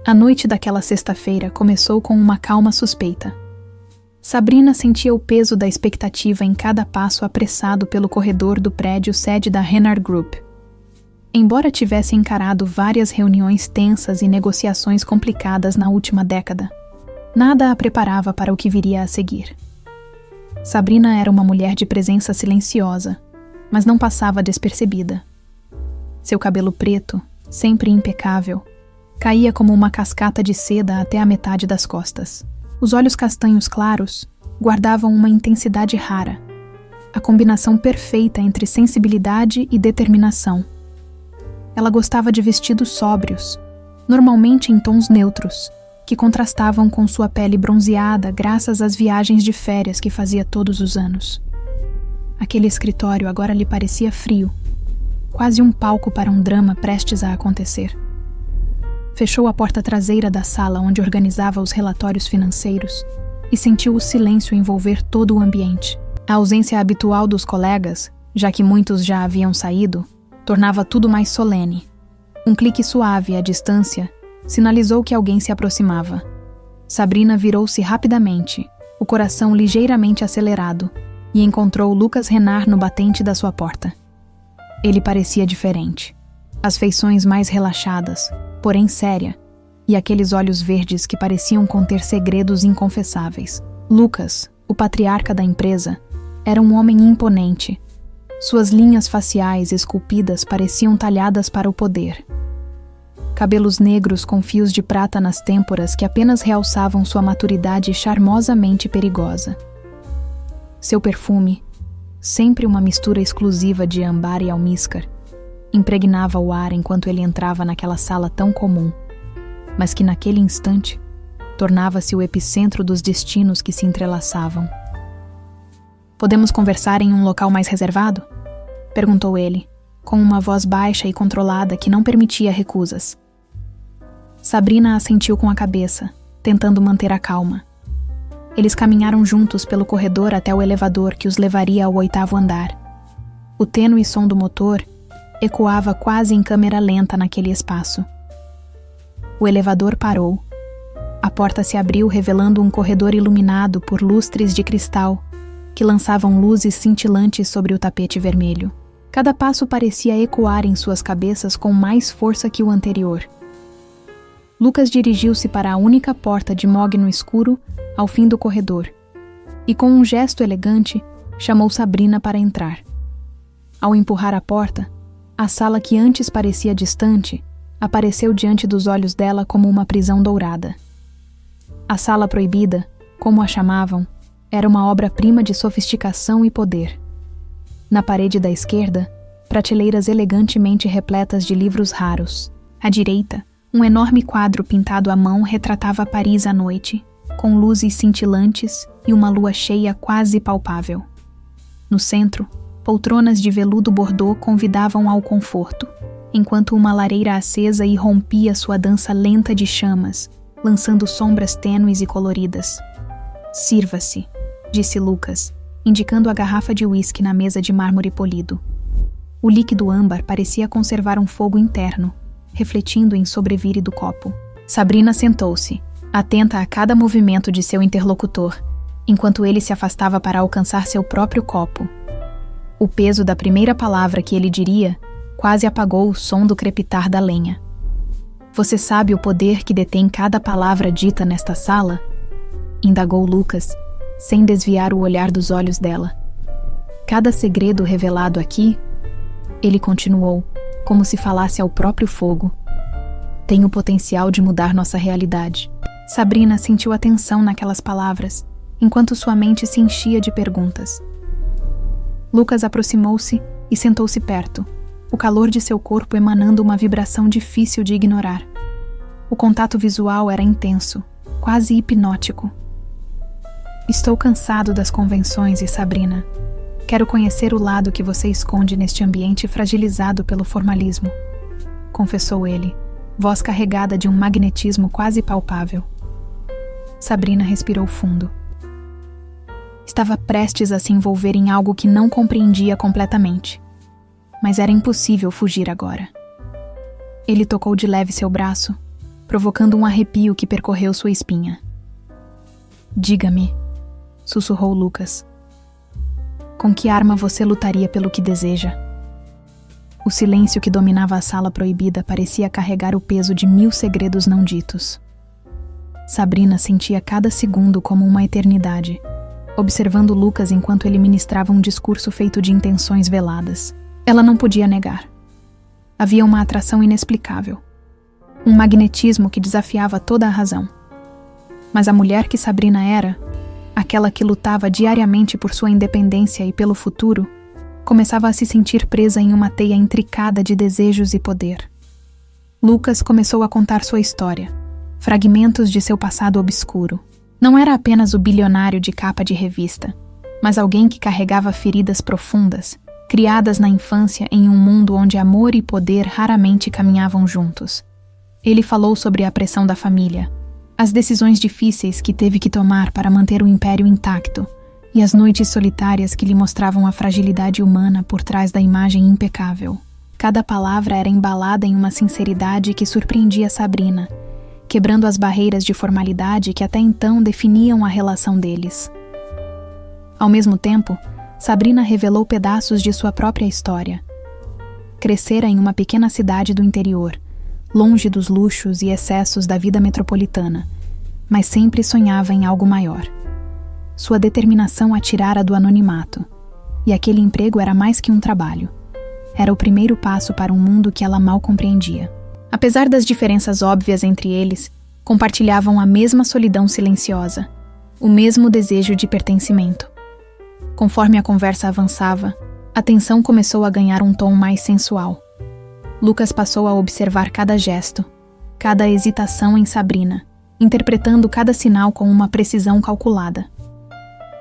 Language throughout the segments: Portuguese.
A noite daquela sexta-feira começou com uma calma suspeita. Sabrina sentia o peso da expectativa em cada passo apressado pelo corredor do prédio sede da Renard Group. Embora tivesse encarado várias reuniões tensas e negociações complicadas na última década, nada a preparava para o que viria a seguir. Sabrina era uma mulher de presença silenciosa, mas não passava despercebida. Seu cabelo preto, sempre impecável, caía como uma cascata de seda até a metade das costas. Os olhos castanhos claros guardavam uma intensidade rara, a combinação perfeita entre sensibilidade e determinação. Ela gostava de vestidos sóbrios, normalmente em tons neutros, que contrastavam com sua pele bronzeada graças às viagens de férias que fazia todos os anos. Aquele escritório agora lhe parecia frio, quase um palco para um drama prestes a acontecer. Fechou a porta traseira da sala onde organizava os relatórios financeiros e sentiu o silêncio envolver todo o ambiente. A ausência habitual dos colegas, já que muitos já haviam saído, tornava tudo mais solene. Um clique suave à distância sinalizou que alguém se aproximava. Sabrina virou-se rapidamente, o coração ligeiramente acelerado, e encontrou Lucas Renard no batente da sua porta. Ele parecia diferente. As feições mais relaxadas, porém séria, e aqueles olhos verdes que pareciam conter segredos inconfessáveis. Lucas, o patriarca da empresa, era um homem imponente. Suas linhas faciais esculpidas pareciam talhadas para o poder. Cabelos negros com fios de prata nas têmporas que apenas realçavam sua maturidade charmosamente perigosa. Seu perfume, sempre uma mistura exclusiva de âmbar e almíscar, impregnava o ar enquanto ele entrava naquela sala tão comum, mas que naquele instante tornava-se o epicentro dos destinos que se entrelaçavam. "Podemos conversar em um local mais reservado?" perguntou ele, com uma voz baixa e controlada que não permitia recusas. Sabrina assentiu com a cabeça, tentando manter a calma. Eles caminharam juntos pelo corredor até o elevador que os levaria ao 8º andar. O tênue som do motor ecoava quase em câmera lenta naquele espaço. O elevador parou. A porta se abriu revelando um corredor iluminado por lustres de cristal que lançavam luzes cintilantes sobre o tapete vermelho. Cada passo parecia ecoar em suas cabeças com mais força que o anterior. Lucas dirigiu-se para a única porta de mogno escuro ao fim do corredor e, com um gesto elegante, chamou Sabrina para entrar. Ao empurrar a porta, a sala que antes parecia distante apareceu diante dos olhos dela como uma prisão dourada. A sala proibida, como a chamavam, era uma obra-prima de sofisticação e poder. Na parede da esquerda, prateleiras elegantemente repletas de livros raros. À direita, um enorme quadro pintado à mão retratava Paris à noite, com luzes cintilantes e uma lua cheia quase palpável. No centro, poltronas de veludo bordô convidavam ao conforto, enquanto uma lareira acesa irrompia sua dança lenta de chamas, lançando sombras tênues e coloridas. "Sirva-se", disse Lucas, indicando a garrafa de uísque na mesa de mármore polido. O líquido âmbar parecia conservar um fogo interno, refletindo em sobrevire do copo. Sabrina sentou-se, atenta a cada movimento de seu interlocutor, enquanto ele se afastava para alcançar seu próprio copo. O peso da primeira palavra que ele diria quase apagou o som do crepitar da lenha. "Você sabe o poder que detém cada palavra dita nesta sala?" indagou Lucas, sem desviar o olhar dos olhos dela. "Cada segredo revelado aqui," ele continuou, como se falasse ao próprio fogo, "tem o potencial de mudar nossa realidade." Sabrina sentiu a tensão naquelas palavras, enquanto sua mente se enchia de perguntas. Lucas aproximou-se e sentou-se perto, o calor de seu corpo emanando uma vibração difícil de ignorar. O contato visual era intenso, quase hipnótico. "Estou cansado das convenções, Sabrina. Quero conhecer o lado que você esconde neste ambiente fragilizado pelo formalismo", confessou ele, voz carregada de um magnetismo quase palpável. Sabrina respirou fundo. Estava prestes a se envolver em algo que não compreendia completamente, mas era impossível fugir agora. Ele tocou de leve seu braço, provocando um arrepio que percorreu sua espinha. Diga-me, sussurrou Lucas. Com que arma você lutaria pelo que deseja? O silêncio que dominava a sala proibida parecia carregar o peso de 1000 segredos não ditos. Sabrina sentia cada segundo como uma eternidade, observando Lucas enquanto ele ministrava um discurso feito de intenções veladas. Ela não podia negar. Havia uma atração inexplicável, um magnetismo que desafiava toda a razão. Mas a mulher que Sabrina era, aquela que lutava diariamente por sua independência e pelo futuro, começava a se sentir presa em uma teia intricada de desejos e poder. Lucas começou a contar sua história, fragmentos de seu passado obscuro. Não era apenas o bilionário de capa de revista, mas alguém que carregava feridas profundas, criadas na infância em um mundo onde amor e poder raramente caminhavam juntos. Ele falou sobre a pressão da família, as decisões difíceis que teve que tomar para manter o império intacto e as noites solitárias que lhe mostravam a fragilidade humana por trás da imagem impecável. Cada palavra era embalada em uma sinceridade que surpreendia Sabrina, quebrando as barreiras de formalidade que até então definiam a relação deles. Ao mesmo tempo, Sabrina revelou pedaços de sua própria história. Crescera em uma pequena cidade do interior, longe dos luxos e excessos da vida metropolitana, mas sempre sonhava em algo maior. Sua determinação a tirara do anonimato, e aquele emprego era mais que um trabalho. Era o primeiro passo para um mundo que ela mal compreendia. Apesar das diferenças óbvias entre eles, compartilhavam a mesma solidão silenciosa, o mesmo desejo de pertencimento. Conforme a conversa avançava, a tensão começou a ganhar um tom mais sensual. Lucas passou a observar cada gesto, cada hesitação em Sabrina, interpretando cada sinal com uma precisão calculada.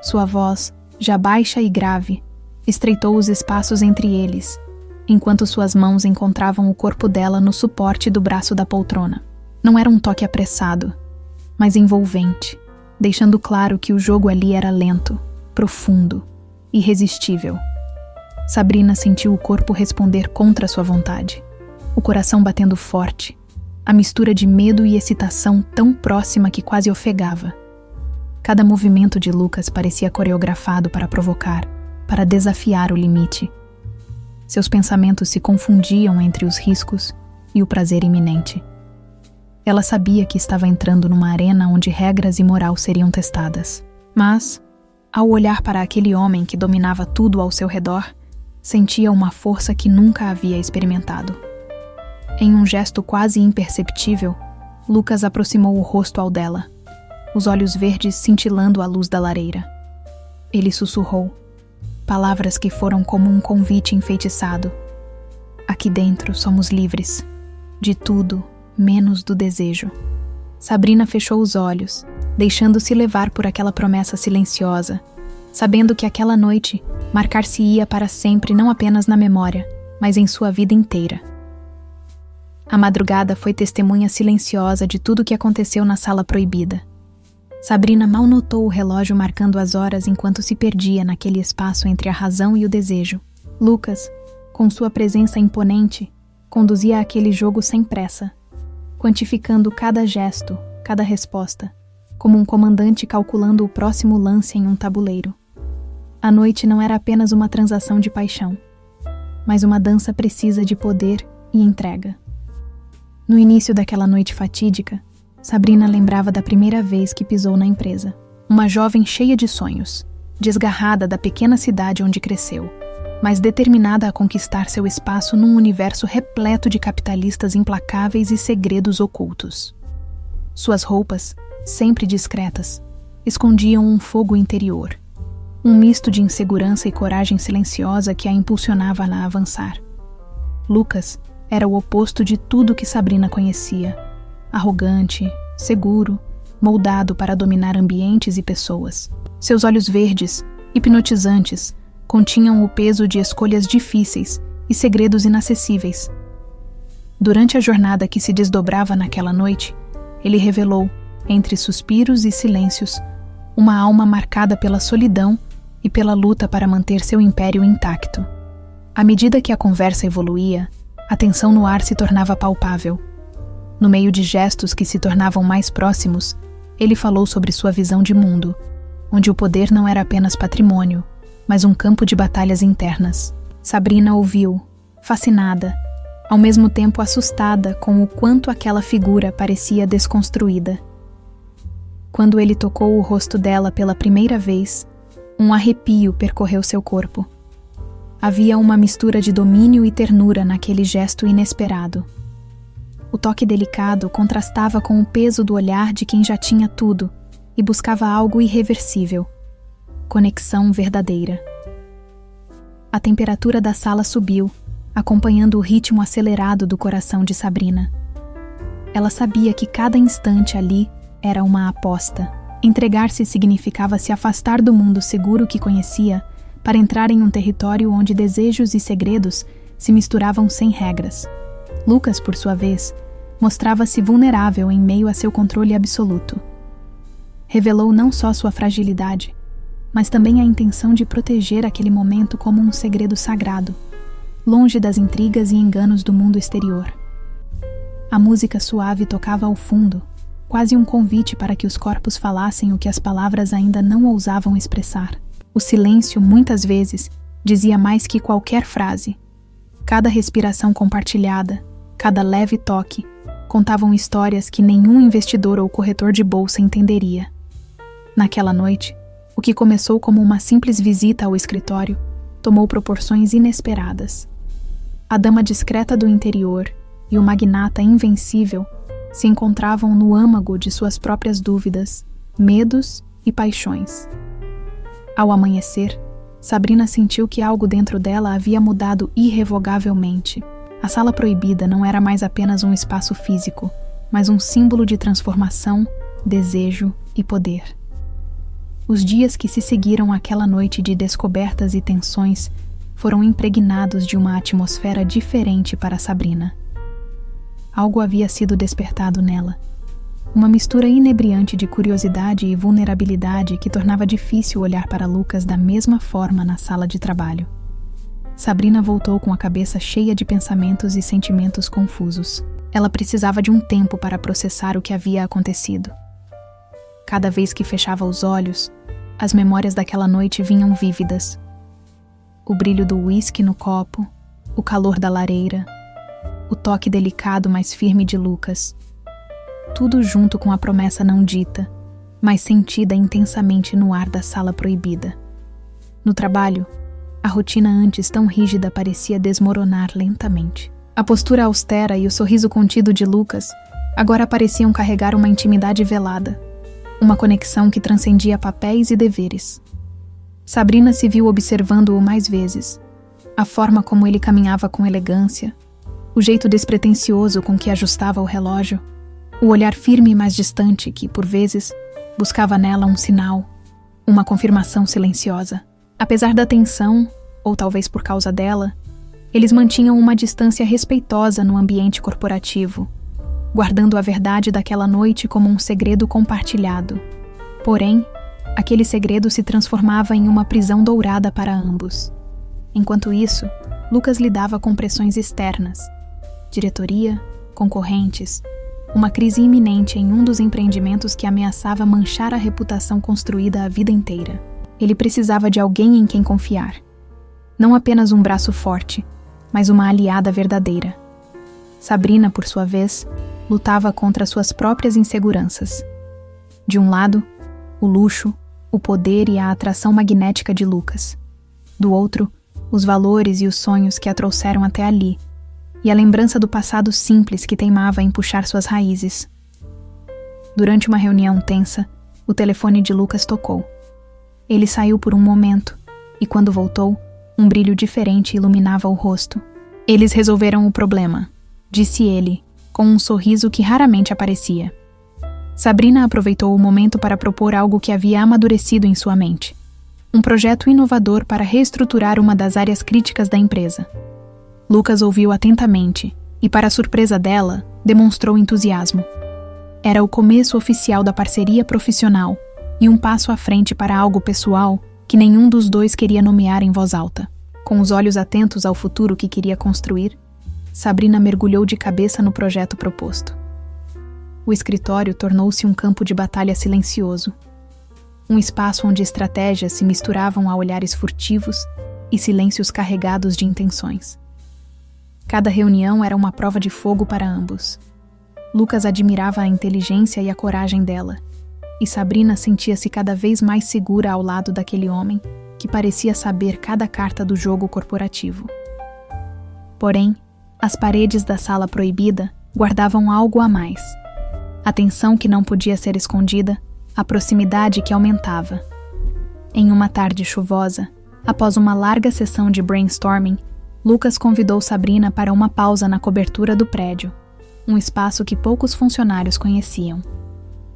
Sua voz, já baixa e grave, estreitou os espaços entre eles, enquanto suas mãos encontravam o corpo dela no suporte do braço da poltrona. Não era um toque apressado, mas envolvente, deixando claro que o jogo ali era lento, profundo, irresistível. Sabrina sentiu o corpo responder contra sua vontade, o coração batendo forte, a mistura de medo e excitação tão próxima que quase ofegava. Cada movimento de Lucas parecia coreografado para provocar, para desafiar o limite. Seus pensamentos se confundiam entre os riscos e o prazer iminente. Ela sabia que estava entrando numa arena onde regras e moral seriam testadas. Mas, ao olhar para aquele homem que dominava tudo ao seu redor, sentia uma força que nunca havia experimentado. Em um gesto quase imperceptível, Lucas aproximou o rosto ao dela, os olhos verdes cintilando à luz da lareira. Ele sussurrou, palavras que foram como um convite enfeitiçado. Aqui dentro somos livres, de tudo, menos do desejo. Sabrina fechou os olhos, deixando-se levar por aquela promessa silenciosa, sabendo que aquela noite marcar-se-ia para sempre não apenas na memória, mas em sua vida inteira. A madrugada foi testemunha silenciosa de tudo o que aconteceu na sala proibida. Sabrina mal notou o relógio marcando as horas enquanto se perdia naquele espaço entre a razão e o desejo. Lucas, com sua presença imponente, conduzia aquele jogo sem pressa, quantificando cada gesto, cada resposta, como um comandante calculando o próximo lance em um tabuleiro. A noite não era apenas uma transação de paixão, mas uma dança precisa de poder e entrega. No início daquela noite fatídica, Sabrina lembrava da primeira vez que pisou na empresa. Uma jovem cheia de sonhos, desgarrada da pequena cidade onde cresceu, mas determinada a conquistar seu espaço num universo repleto de capitalistas implacáveis e segredos ocultos. Suas roupas, sempre discretas, escondiam um fogo interior, um misto de insegurança e coragem silenciosa que a impulsionava a avançar. Lucas era o oposto de tudo que Sabrina conhecia. Arrogante, seguro, moldado para dominar ambientes e pessoas. Seus olhos verdes, hipnotizantes, continham o peso de escolhas difíceis e segredos inacessíveis. Durante a jornada que se desdobrava naquela noite, ele revelou, entre suspiros e silêncios, uma alma marcada pela solidão e pela luta para manter seu império intacto. À medida que a conversa evoluía, a tensão no ar se tornava palpável. No meio de gestos que se tornavam mais próximos, ele falou sobre sua visão de mundo, onde o poder não era apenas patrimônio, mas um campo de batalhas internas. Sabrina ouviu, fascinada, ao mesmo tempo assustada com o quanto aquela figura parecia desconstruída. Quando ele tocou o rosto dela pela primeira vez, um arrepio percorreu seu corpo. Havia uma mistura de domínio e ternura naquele gesto inesperado. O toque delicado contrastava com o peso do olhar de quem já tinha tudo e buscava algo irreversível. Conexão verdadeira. A temperatura da sala subiu, acompanhando o ritmo acelerado do coração de Sabrina. Ela sabia que cada instante ali era uma aposta. Entregar-se significava se afastar do mundo seguro que conhecia para entrar em um território onde desejos e segredos se misturavam sem regras. Lucas, por sua vez, mostrava-se vulnerável em meio a seu controle absoluto. Revelou não só sua fragilidade, mas também a intenção de proteger aquele momento como um segredo sagrado, longe das intrigas e enganos do mundo exterior. A música suave tocava ao fundo, quase um convite para que os corpos falassem o que as palavras ainda não ousavam expressar. O silêncio, muitas vezes, dizia mais que qualquer frase. Cada respiração compartilhada, cada leve toque, contavam histórias que nenhum investidor ou corretor de bolsa entenderia. Naquela noite, o que começou como uma simples visita ao escritório tomou proporções inesperadas. A dama discreta do interior e o magnata invencível se encontravam no âmago de suas próprias dúvidas, medos e paixões. Ao amanhecer, Sabrina sentiu que algo dentro dela havia mudado irrevogavelmente. A sala proibida não era mais apenas um espaço físico, mas um símbolo de transformação, desejo e poder. Os dias que se seguiram àquela noite de descobertas e tensões foram impregnados de uma atmosfera diferente para Sabrina. Algo havia sido despertado nela. Uma mistura inebriante de curiosidade e vulnerabilidade que tornava difícil olhar para Lucas da mesma forma na sala de trabalho. Sabrina voltou com a cabeça cheia de pensamentos e sentimentos confusos. Ela precisava de um tempo para processar o que havia acontecido. Cada vez que fechava os olhos, as memórias daquela noite vinham vívidas. O brilho do uísque no copo, o calor da lareira, o toque delicado mas firme de Lucas. Tudo junto com a promessa não dita, mas sentida intensamente no ar da sala proibida. No trabalho, a rotina antes tão rígida parecia desmoronar lentamente. A postura austera e o sorriso contido de Lucas agora pareciam carregar uma intimidade velada, uma conexão que transcendia papéis e deveres. Sabrina se viu observando-o mais vezes, a forma como ele caminhava com elegância, o jeito despretensioso com que ajustava o relógio, o olhar firme mas distante que, por vezes, buscava nela um sinal, uma confirmação silenciosa. Apesar da tensão, ou talvez por causa dela, eles mantinham uma distância respeitosa no ambiente corporativo, guardando a verdade daquela noite como um segredo compartilhado. Porém, aquele segredo se transformava em uma prisão dourada para ambos. Enquanto isso, Lucas lidava com pressões externas, diretoria, concorrentes, uma crise iminente em um dos empreendimentos que ameaçava manchar a reputação construída a vida inteira. Ele precisava de alguém em quem confiar. Não apenas um braço forte, mas uma aliada verdadeira. Sabrina, por sua vez, lutava contra suas próprias inseguranças. De um lado, o luxo, o poder e a atração magnética de Lucas. Do outro, os valores e os sonhos que a trouxeram até ali, e a lembrança do passado simples que teimava em puxar suas raízes. Durante uma reunião tensa, o telefone de Lucas tocou. Ele saiu por um momento, e quando voltou, um brilho diferente iluminava o rosto. Eles resolveram o problema, disse ele, com um sorriso que raramente aparecia. Sabrina aproveitou o momento para propor algo que havia amadurecido em sua mente. Um projeto inovador para reestruturar uma das áreas críticas da empresa. Lucas ouviu atentamente e, para a surpresa dela, demonstrou entusiasmo. Era o começo oficial da parceria profissional e um passo à frente para algo pessoal que nenhum dos dois queria nomear em voz alta. Com os olhos atentos ao futuro que queria construir, Sabrina mergulhou de cabeça no projeto proposto. O escritório tornou-se um campo de batalha silencioso. Um espaço onde estratégias se misturavam a olhares furtivos e silêncios carregados de intenções. Cada reunião era uma prova de fogo para ambos. Lucas admirava a inteligência e a coragem dela, e Sabrina sentia-se cada vez mais segura ao lado daquele homem que parecia saber cada carta do jogo corporativo. Porém, as paredes da sala proibida guardavam algo a mais. A tensão que não podia ser escondida, a proximidade que aumentava. Em uma tarde chuvosa, após uma larga sessão de brainstorming, Lucas convidou Sabrina para uma pausa na cobertura do prédio, um espaço que poucos funcionários conheciam.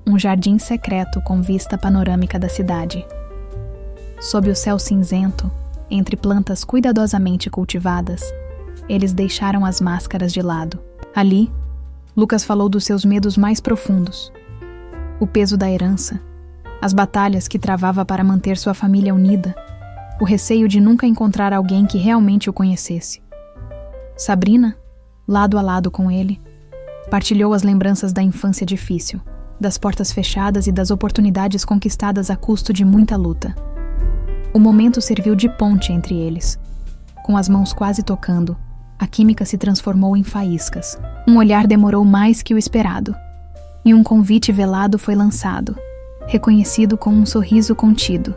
Um jardim secreto com vista panorâmica da cidade. Sob o céu cinzento, entre plantas cuidadosamente cultivadas, eles deixaram as máscaras de lado. Ali, Lucas falou dos seus medos mais profundos. O peso da herança, as batalhas que travava para manter sua família unida, o receio de nunca encontrar alguém que realmente o conhecesse. Sabrina, lado a lado com ele, partilhou as lembranças da infância difícil, das portas fechadas e das oportunidades conquistadas a custo de muita luta. O momento serviu de ponte entre eles. Com as mãos quase tocando, a química se transformou em faíscas. Um olhar demorou mais que o esperado, e um convite velado foi lançado, reconhecido com um sorriso contido.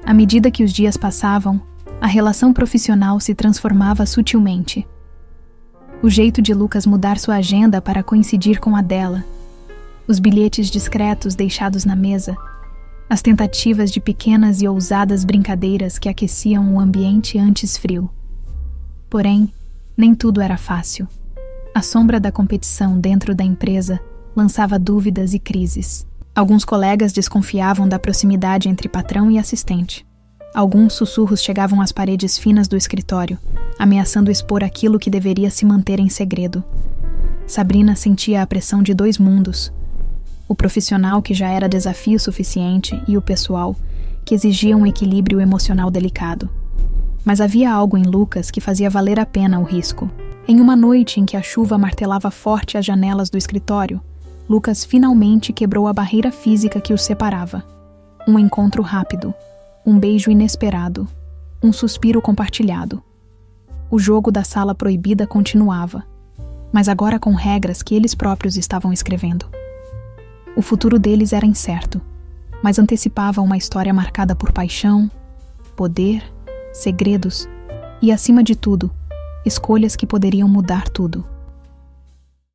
À medida que os dias passavam, a relação profissional se transformava sutilmente. O jeito de Lucas mudar sua agenda para coincidir com a dela, os bilhetes discretos deixados na mesa, as tentativas de pequenas e ousadas brincadeiras que aqueciam o ambiente antes frio. Porém, nem tudo era fácil. A sombra da competição dentro da empresa lançava dúvidas e crises. Alguns colegas desconfiavam da proximidade entre patrão e assistente. Alguns sussurros chegavam às paredes finas do escritório, ameaçando expor aquilo que deveria se manter em segredo. Sabrina sentia a pressão de dois mundos: o profissional, que já era desafio suficiente, e o pessoal, que exigia um equilíbrio emocional delicado. Mas havia algo em Lucas que fazia valer a pena o risco. Em uma noite em que a chuva martelava forte as janelas do escritório, Lucas finalmente quebrou a barreira física que os separava. Um encontro rápido, um beijo inesperado, um suspiro compartilhado. O jogo da sala proibida continuava, mas agora com regras que eles próprios estavam escrevendo. O futuro deles era incerto, mas antecipava uma história marcada por paixão, poder, segredos e, acima de tudo, escolhas que poderiam mudar tudo.